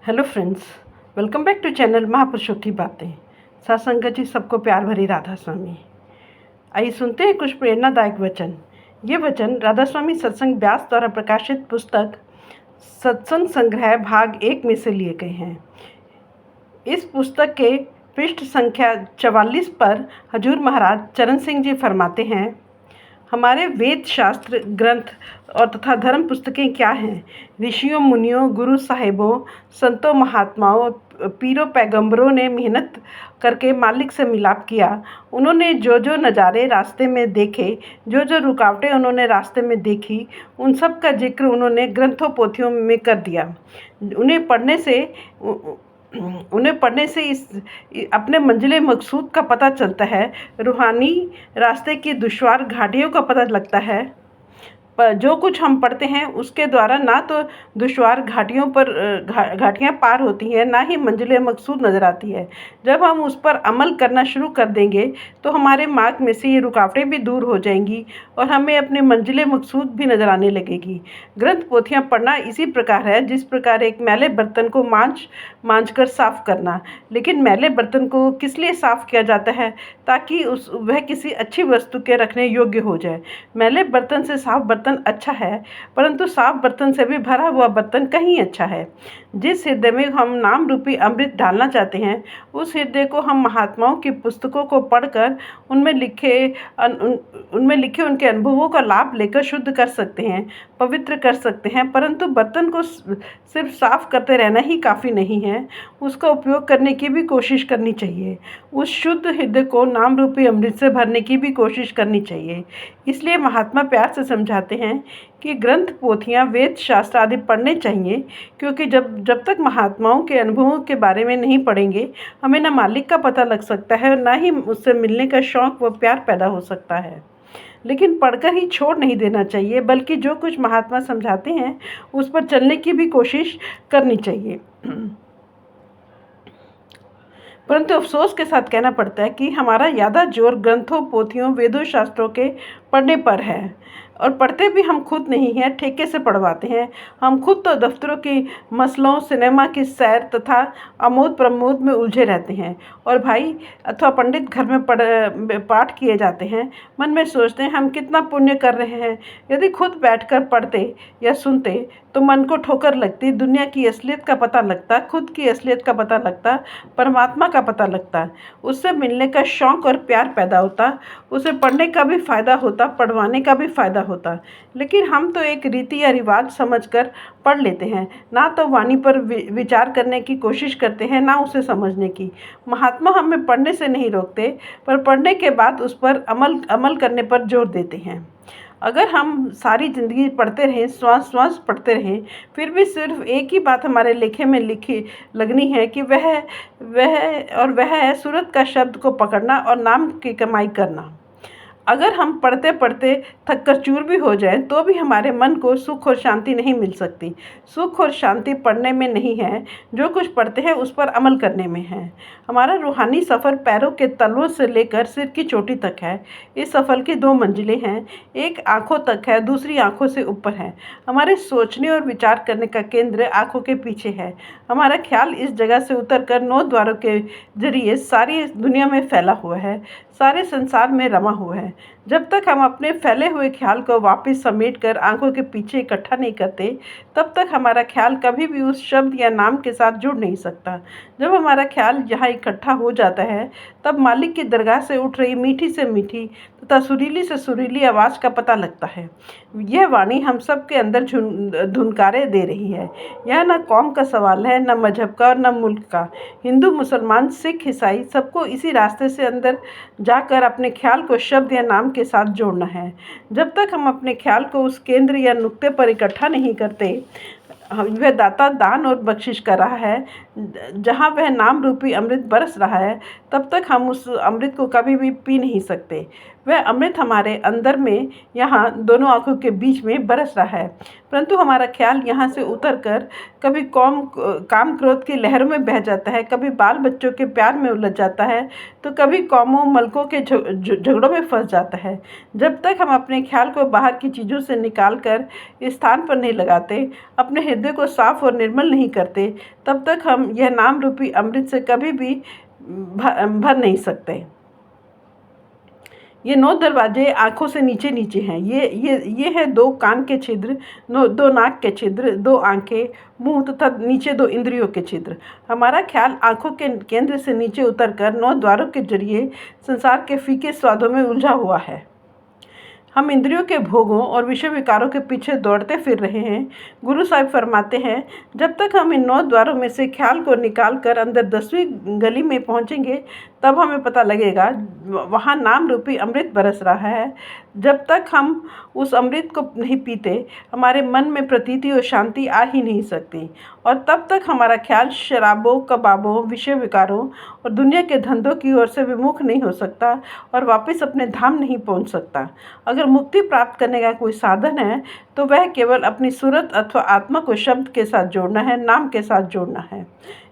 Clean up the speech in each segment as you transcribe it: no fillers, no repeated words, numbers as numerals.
Hello friends, welcome back to channel महापुरुषों की बातें। सत्संगत जी सबको प्यार भरी राधा स्वामी। आइए सुनते हैं कुछ प्रेरणादायक वचन। ये वचन राधा स्वामी सत्संग व्यास द्वारा प्रकाशित पुस्तक सत्संग संग्रह भाग 1 में से लिए गए हैं। इस पुस्तक के पृष्ठ संख्या 44 पर हजूर महाराज चरण सिंह जी फरमाते हैं, हमारे वेद शास्त्र ग्रंथ और तथा धर्म पुस्तकें क्या हैं? ऋषियों मुनियों गुरु साहिबों संतों महात्माओं पीरों पैगंबरों ने मेहनत करके मालिक से मिलाप किया। उन्होंने जो जो नज़ारे रास्ते में देखे, जो जो रुकावटें उन्होंने रास्ते में देखी, उन सब का जिक्र उन्होंने ग्रंथों पोथियों में कर दिया। उन्हें पढ़ने से इस अपने मंजिले मकसूद का पता चलता है, रूहानी रास्ते की दुश्वार घाटियों का पता लगता है। पर जो कुछ हम पढ़ते हैं उसके द्वारा ना तो दुश्वार घाटियाँ पार होती हैं, ना ही मंजिले मकसूद नज़र आती है। जब हम उस पर अमल करना शुरू कर देंगे तो हमारे मार्ग में से ये रुकावटें भी दूर हो जाएंगी और हमें अपने मंजिले मकसूद भी नज़र आने लगेगी। ग्रंथ पोथियाँ पढ़ना इसी प्रकार है जिस प्रकार एक मैले बर्तन को मांझ कर साफ़ करना। लेकिन मैले बर्तन को किस लिए साफ़ किया जाता है? ताकि वह किसी अच्छी वस्तु के रखने योग्य हो जाए। मैले बर्तन से साफ बर्तन अच्छा है, परंतु साफ बर्तन से भी भरा हुआ बर्तन कहीं अच्छा है। जिस हृदय में हम नाम रूपी अमृत डालना चाहते हैं, उस हृदय को हम महात्माओं की पुस्तकों को पढ़कर उनमें लिखे उनके अनुभवों का लाभ लेकर शुद्ध कर सकते हैं, पवित्र कर सकते हैं। परंतु बर्तन को सिर्फ साफ करते रहना ही काफ़ी नहीं है, उसका उपयोग करने की भी कोशिश करनी चाहिए। उस शुद्ध हृदय को नाम रूपी अमृत से भरने की भी कोशिश करनी चाहिए। इसलिए महात्मा प्यार से समझाते हैं कि ग्रंथ पोथियाँ वेद शास्त्र आदि पढ़ने चाहिए, क्योंकि जब तक महात्माओं के अनुभवों के बारे में नहीं पढ़ेंगे, हमें न मालिक का पता लग सकता है और न ही उससे मिलने का शौक़ व प्यार पैदा हो सकता है। लेकिन पढ़कर ही छोड़ नहीं देना चाहिए, बल्कि जो कुछ महात्मा समझाते हैं उस पर चलने की भी कोशिश करनी चाहिए। परंतु अफसोस के साथ कहना पड़ता है कि हमारा ज़्यादा जोर ग्रंथों पोथियों वेदों शास्त्रों के पढ़ने पर है, और पढ़ते भी हम खुद नहीं हैं, ठेके से पढ़वाते हैं। हम खुद तो दफ्तरों की मसलों सिनेमा की सैर तथा आमोद प्रमोद में उलझे रहते हैं, और भाई अथवा पंडित घर में पाठ किए जाते हैं। मन में सोचते हैं हम कितना पुण्य कर रहे हैं। यदि खुद बैठकर पढ़ते या सुनते तो मन को ठोकर लगती, दुनिया की असलियत का पता लगता, खुद की असलियत का पता लगता, परमात्मा का पता लगता, उससे मिलने का शौक़ और प्यार पैदा होता, उसे पढ़ने का भी फ़ायदा होता, पढ़वाने का भी फ़ायदा होता। लेकिन हम तो एक रीति या रिवाज समझकर पढ़ लेते हैं, ना तो वाणी पर विचार करने की कोशिश करते हैं, ना उसे समझने की। महात्मा हमें पढ़ने से नहीं रोकते, पर पढ़ने के बाद उस पर अमल करने पर जोर देते हैं। अगर हम सारी ज़िंदगी पढ़ते रहें, श्वास पढ़ते रहें, फिर भी सिर्फ एक ही बात हमारे लेखे में लिखी लगनी है कि वह है सूरत का शब्द को पकड़ना और नाम की कमाई करना। अगर हम पढ़ते पढ़ते थक कर चूर भी हो जाएं, तो भी हमारे मन को सुख और शांति नहीं मिल सकती। सुख और शांति पढ़ने में नहीं है, जो कुछ पढ़ते हैं उस पर अमल करने में है। हमारा रूहानी सफ़र पैरों के तलवों से लेकर सिर की चोटी तक है। इस सफ़र की 2 मंजिलें हैं, एक आँखों तक है, दूसरी आँखों से ऊपर है। हमारे सोचने और विचार करने का केंद्र आँखों के पीछे है। हमारा ख्याल इस जगह से उतरकर 9 द्वारों के जरिए सारी दुनिया में फैला हुआ है, सारे संसार में रमा हुआ है। जब तक हम अपने फैले हुए ख्याल को वापस समेटकर आंखों के पीछे इकट्ठा नहीं करते, तब तक हमारा ख्याल कभी भी उस शब्द या नाम के साथ जुड़ नहीं सकता। जब हमारा ख्याल यहाँ इकट्ठा हो जाता है, तब मालिक की दरगाह से उठ रही मीठी से मीठी तथा सुरीली से सुरीली आवाज़ का पता लगता है। यह वाणी हम सब के अंदर धुनकारे दे रही है। यह न कौम का सवाल है, न मजहब का और न मुल्क का। हिंदू मुसलमान सिख ईसाई सबको इसी रास्ते से अंदर जाकर अपने ख्याल को शब्द या नाम के साथ जोड़ना है। जब तक हम अपने ख्याल को उस केंद्र या नुक्ते पर इकट्ठा नहीं करते, वह दाता दान और बख्शिश कर रहा है। जहाँ वह नाम रूपी अमृत बरस रहा है, तब तक हम उस अमृत को कभी भी पी नहीं सकते। वह अमृत हमारे अंदर में, यहाँ दोनों आँखों के बीच में बरस रहा है, परंतु हमारा ख्याल यहाँ से उतर कर कभी काम क्रोध की लहरों में बह जाता है, कभी बाल बच्चों के प्यार में उलझ जाता है, तो कभी कौमों मलकों के झगड़ों में फंस जाता है। जब तक हम अपने ख्याल को बाहर की चीज़ों से निकाल कर इस स्थान पर नहीं लगाते, अपने हृदय को साफ और निर्मल नहीं करते, तब तक हम यह नाम रूपी अमृत से कभी भी भर नहीं सकते। ये 9 दरवाजे आँखों से नीचे नीचे हैं। ये है 2 कान के छिद्र, 2 नाक के छिद्र, 2 आँखें, मुंह तथा नीचे 2 इंद्रियों के छिद्र। हमारा ख्याल आँखों के केंद्र से नीचे उतरकर 9 द्वारों के जरिए संसार के फीके स्वादों में उलझा हुआ है। हम इंद्रियों के भोगों और विषय विकारों के पीछे दौड़ते फिर रहे हैं। गुरु साहिब फरमाते हैं, जब तक हम इन 9 द्वारों में से ख्याल को निकाल कर अंदर 10वीं गली में पहुंचेंगे, तब हमें पता लगेगा वहाँ नाम रूपी अमृत बरस रहा है। जब तक हम उस अमृत को नहीं पीते, हमारे मन में प्रतीति और शांति आ ही नहीं सकती, और तब तक हमारा ख्याल शराबों, कबाबों, विषय विकारों और दुनिया के धंधों की ओर से विमुख नहीं हो सकता और वापस अपने धाम नहीं पहुंच सकता। अगर मुक्ति प्राप्त करने का कोई साधन है, तो वह केवल अपनी सूरत अथवा आत्मा को शब्द के साथ जोड़ना है, नाम के साथ जोड़ना है।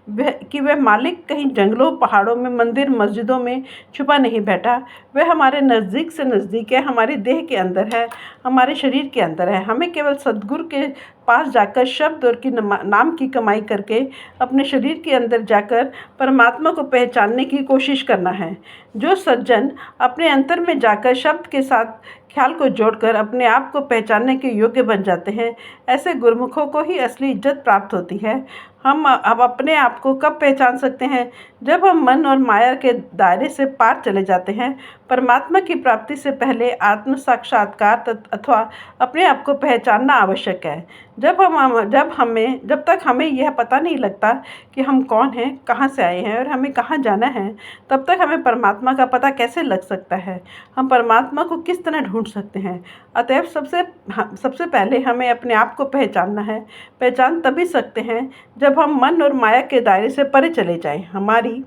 वह मालिक कहीं जंगलों, पहाड़ों में, मंदिर, मस्जिदों में छुपा नहीं बैठा। वह हमारे नज़दीक से नज़दीक है, हमारे देह के अंदर है, हमारे शरीर के अंदर है। हमें केवल सद्गुरु के पास जाकर शब्द और नाम की कमाई करके अपने शरीर के अंदर जाकर परमात्मा को पहचानने की कोशिश करना है। जो सज्जन अपने अंतर में जाकर शब्द के साथ ख्याल को जोड़कर अपने आप को पहचानने के योग्य बन जाते हैं, ऐसे गुरमुखों को ही असली इज्जत प्राप्त होती है। हम अब अपने आप को कब पहचान सकते हैं? जब हम मन और माया के दायरे से पार चले जाते हैं। परमात्मा की प्राप्ति से पहले आत्म साक्षात्कार अथवा अपने आप को पहचानना आवश्यक है। जब तक हमें यह पता नहीं लगता कि हम कौन हैं, कहाँ से आए हैं और हमें कहाँ जाना है, तब तक हमें परमात्मा का पता कैसे लग सकता है? हम परमात्मा को किस तरह ढूंढ सकते हैं? अतएव सबसे पहले हमें अपने आप को पहचानना है। पहचान तभी सकते हैं जब हम मन और माया के दायरे से परे चले जाएं। हमारी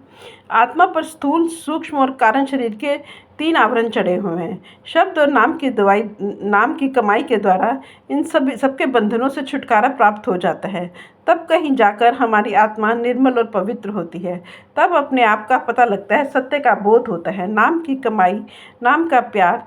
आत्मा पर स्थूल, सूक्ष्म और कारण शरीर के 3 आवरण चढ़े हुए हैं। शब्द और नाम की कमाई के द्वारा इन सबके बंधनों से छुटकारा प्राप्त हो जाता है। तब कहीं जाकर हमारी आत्मा निर्मल और पवित्र होती है। तब अपने आप का पता लगता है, सत्य का बोध होता है। नाम की कमाई, नाम का प्यार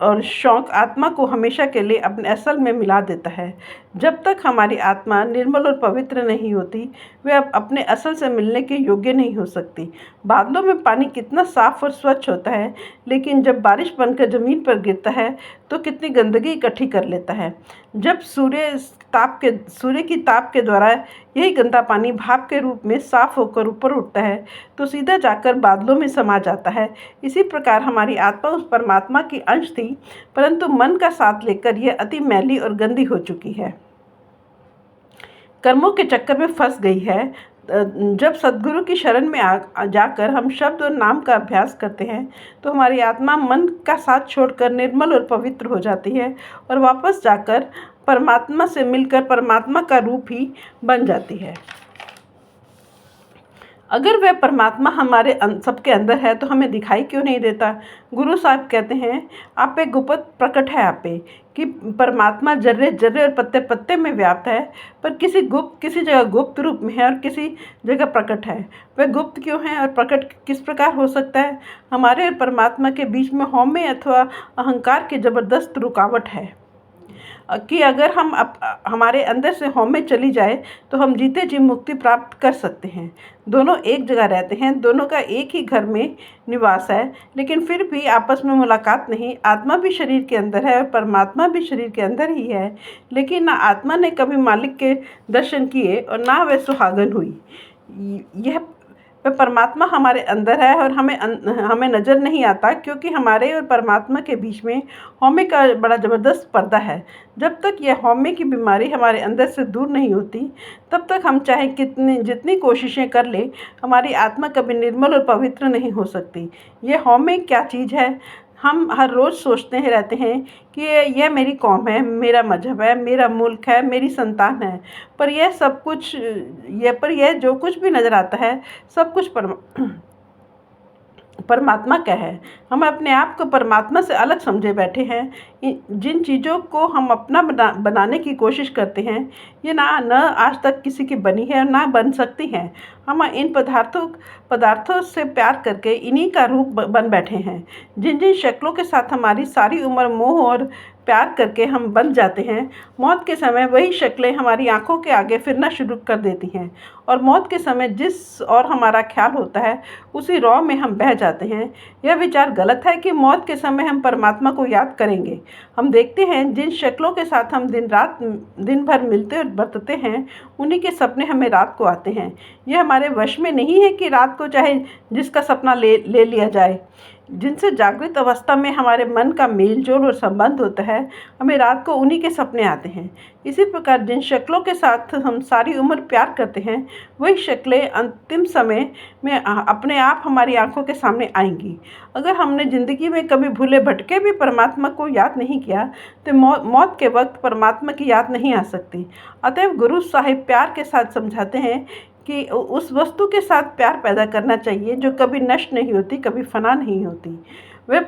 और शौक़ आत्मा को हमेशा के लिए अपने असल में मिला देता है। जब तक हमारी आत्मा निर्मल और पवित्र नहीं होती, वह अपने असल से मिलने के योग्य नहीं हो सकती। बादलों में पानी कितना साफ और स्वच्छ होता है, लेकिन जब बारिश बनकर ज़मीन पर गिरता है तो कितनी गंदगी इकट्ठी कर लेता है। जब सूर्य की ताप के द्वारा यही गंदा पानी भाप के रूप में साफ होकर ऊपर उठता है, तो सीधा जाकर बादलों में समा जाता है। इसी प्रकार हमारी आत्मा उस परमात्मा की अंश थी, परंतु मन का साथ लेकर यह अति मैली और गंदी हो चुकी है, कर्मों के चक्कर में फंस गई है। जब सद्गुरु की शरण में जाकर हम शब्द और नाम का अभ्यास करते हैं, तो हमारी आत्मा मन का साथ छोड़कर निर्मल और पवित्र हो जाती है और वापस जाकर परमात्मा से मिलकर परमात्मा का रूप ही बन जाती है। अगर वह परमात्मा हमारे सबके अंदर है, तो हमें दिखाई क्यों नहीं देता? गुरु साहब कहते हैं, आप पे गुप्त प्रकट है आप पे, कि परमात्मा जर्रे जर्रे और पत्ते पत्ते में व्याप्त है, पर किसी जगह गुप्त रूप में है और किसी जगह प्रकट है। वह गुप्त क्यों है और प्रकट किस प्रकार हो सकता है? हमारे और परमात्मा के बीच में हौमे अथवा अहंकार की ज़बरदस्त रुकावट है कि अगर हमारे अंदर से हौमे चली जाए, तो हम जीते जी मुक्ति प्राप्त कर सकते हैं। दोनों एक जगह रहते हैं, दोनों का एक ही घर में निवास है, लेकिन फिर भी आपस में मुलाकात नहीं। आत्मा भी शरीर के अंदर है और परमात्मा भी शरीर के अंदर ही है, लेकिन ना आत्मा ने कभी मालिक के दर्शन किए और ना वह सुहागन हुई। यह परमात्मा हमारे अंदर है और हमें नज़र नहीं आता, क्योंकि हमारे और परमात्मा के बीच में हौमे का बड़ा ज़बरदस्त पर्दा है। जब तक यह हौमे की बीमारी हमारे अंदर से दूर नहीं होती, तब तक हम चाहे जितनी कोशिशें कर ले, हमारी आत्मा कभी निर्मल और पवित्र नहीं हो सकती। यह हौमे क्या चीज़ है? हम हर रोज़ सोचते हैं रहते हैं कि यह मेरी कौम है, मेरा मज़हब है, मेरा मुल्क है, मेरी संतान है। पर यह सब कुछ यह जो कुछ भी नज़र आता है, सब कुछ परमात्मा का है। हम अपने आप को परमात्मा से अलग समझे बैठे हैं। जिन चीज़ों को हम अपना बनाने की कोशिश करते हैं, ये न आज तक किसी की बनी है और ना बन सकती हैं। हम इन पदार्थों से प्यार करके इन्हीं का रूप बन बैठे हैं। जिन जिन शक्लों के साथ हमारी सारी उम्र मोह और प्यार करके हम बन जाते हैं, मौत के समय वही शक्लें हमारी आंखों के आगे फिरना शुरू कर देती हैं और मौत के समय जिस और हमारा ख्याल होता है, उसी रौ में हम बह जाते हैं। यह विचार गलत है कि मौत के समय हम परमात्मा को याद करेंगे। हम देखते हैं जिन शक्लों के साथ हम दिन भर मिलते और बरतते हैं, उन्हीं के सपने हमें रात को आते हैं। यह हमारे वश में नहीं है कि रात को चाहे जिसका सपना ले लिया जाए। जिनसे जागृत अवस्था में हमारे मन का मेल जोल और संबंध होता है, हमें रात को उन्हीं के सपने आते हैं। इसी प्रकार जिन शक्लों के साथ हम सारी उम्र प्यार करते हैं, वही शक्लें अंतिम समय में अपने आप हमारी आंखों के सामने आएंगी। अगर हमने ज़िंदगी में कभी भूले भटके भी परमात्मा को याद नहीं किया, तो मौत के वक्त परमात्मा की याद नहीं आ सकती। अतएव गुरु साहिब प्यार के साथ समझाते हैं कि उस वस्तु के साथ प्यार पैदा करना चाहिए जो कभी नष्ट नहीं होती, कभी फना नहीं होती। वह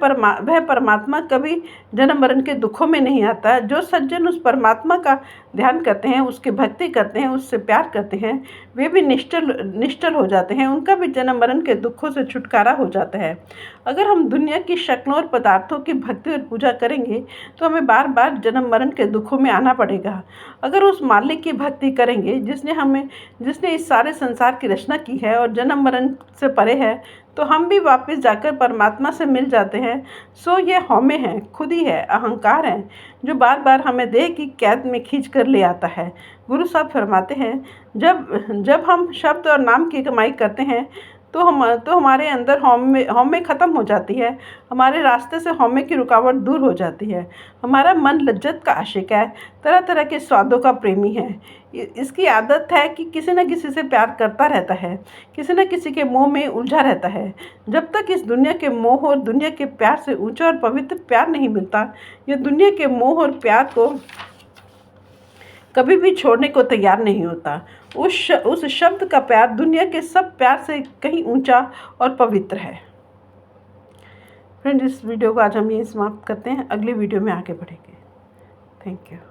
परमात्मा कभी जन्म मरण के दुखों में नहीं आता। जो सज्जन उस परमात्मा का ध्यान करते हैं, उसकी भक्ति करते हैं, उससे प्यार करते हैं, वे भी निश्चल हो जाते हैं। उनका भी जन्म मरण के दुखों से छुटकारा हो जाता है। अगर हम दुनिया की शक्लों और पदार्थों की भक्ति और पूजा करेंगे, तो हमें बार बार जन्म मरण के दुखों में आना पड़ेगा। अगर उस मालिक की भक्ति करेंगे जिसने इस सारे संसार की रचना की है और जन्म मरण से परे है, तो हम भी वापस जाकर परमात्मा से मिल जाते हैं। सो ये हौमे है, खुदी है, अहंकार है, जो बार बार हमें देह की कैद में खींच कर ले आता है। गुरु साहब फरमाते हैं, जब हम शब्द और नाम की कमाई करते हैं, तो हमारे अंदर हौमे ख़त्म हो जाती है। हमारे रास्ते से हौमे की रुकावट दूर हो जाती है। हमारा मन लज्जत का आशिक है, तरह तरह के स्वादों का प्रेमी है। इसकी आदत है कि किसी न किसी से प्यार करता रहता है, किसी न किसी के मोह में उलझा रहता है। जब तक इस दुनिया के मोह और दुनिया के प्यार से ऊंचा और पवित्र प्यार नहीं मिलता, यह दुनिया के मोह और प्यार को कभी भी छोड़ने को तैयार नहीं होता। उस शब्द का प्यार दुनिया के सब प्यार से कहीं ऊंचा और पवित्र है। फ्रेंड्स, इस वीडियो को आज हम यहीं समाप्त करते हैं। अगली वीडियो में आगे बढ़ेंगे। Thank you.